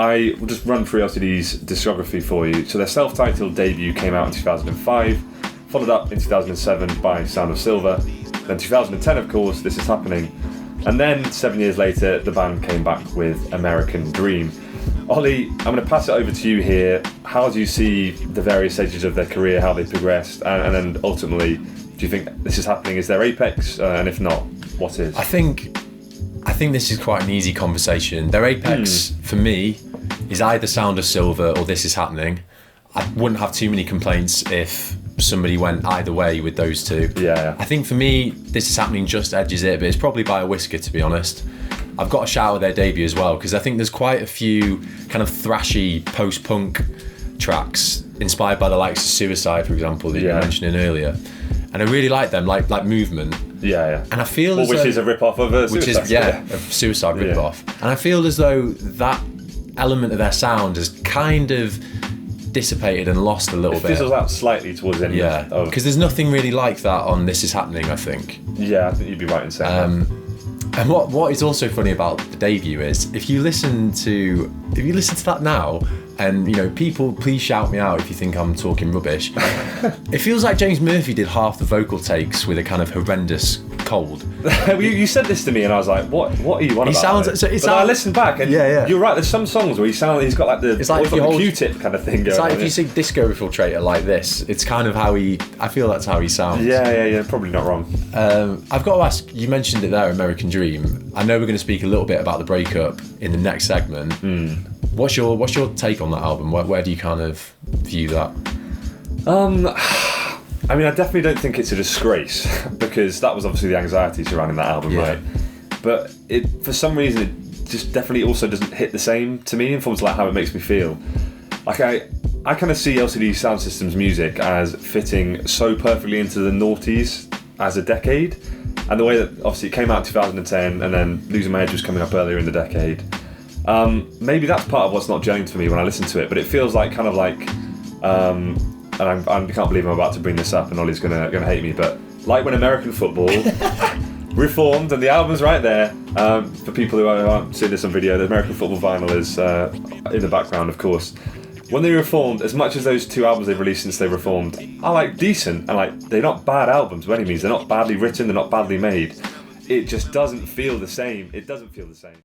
I will just run through LCD's discography for you. So their self-titled debut came out in 2005, followed up in 2007 by Sound of Silver. Then 2010, of course, This Is Happening. And then 7 years later, the band came back with American Dream. Ollie, I'm going to pass it over to you here. How do you see the various stages of their career, how they progressed, and then ultimately, do you think This Is Happening is their apex? And if not, what is? I think this is quite an easy conversation. Their apex, for me, is either Sound of Silver or This Is Happening. I wouldn't have too many complaints if somebody went either way with those two. Yeah. I think for me, This Is Happening just edges it, but it's probably by a whisker, to be honest. I've got a shout at their debut as well, because I think there's quite a few kind of thrashy post-punk tracks inspired by the likes of Suicide, for example, that you were mentioning earlier. And I really like them, like Movement. Yeah. And I feel which is a rip-off of a Suicide. A Suicide rip-off. And I feel as though that element of their sound has kind of dissipated and lost a little bit. It fizzles out slightly towards the end. Yeah, because there's nothing really like that on This Is Happening, I think. Yeah, I think you'd be right in saying that. And what is also funny about the debut is if you listen to that now, and people, please shout me out if you think I'm talking rubbish. It feels like James Murphy did half the vocal takes with a kind of horrendous cold. You said this to me, and I was like, "What are you on about?" But I listened back, and you're right. There's some songs where he's got like the Q-tip kind of thing going. It's like on if you sing Disco Infiltrator like this, it's kind of how I feel that's how he sounds. Yeah. Probably not wrong. I've got to ask. You mentioned it there, American Dream. I know we're going to speak a little bit about the breakup in the next segment. What's your take on that album? Where do you kind of view that? I mean, I definitely don't think it's a disgrace, because that was obviously the anxiety surrounding that album, right? But for some reason, it just definitely also doesn't hit the same to me in terms of like how it makes me feel. Like I kind of see LCD Soundsystem's music as fitting so perfectly into the noughties as a decade, and the way that obviously it came out in 2010, and then Losing My Edge was coming up earlier in the decade. Maybe that's part of what's not gelling for me when I listen to it, but it feels like kind of like, and I can't believe I'm about to bring this up, and Ollie's gonna hate me, but like when American football reformed, and the album's right there. For people who aren't seeing this on video, the American football vinyl is in the background, of course. When they reformed, as much as those two albums they've released since they reformed are like decent, and like they're not bad albums by any means. They're not badly written. They're not badly made. It just doesn't feel the same. It doesn't feel the same.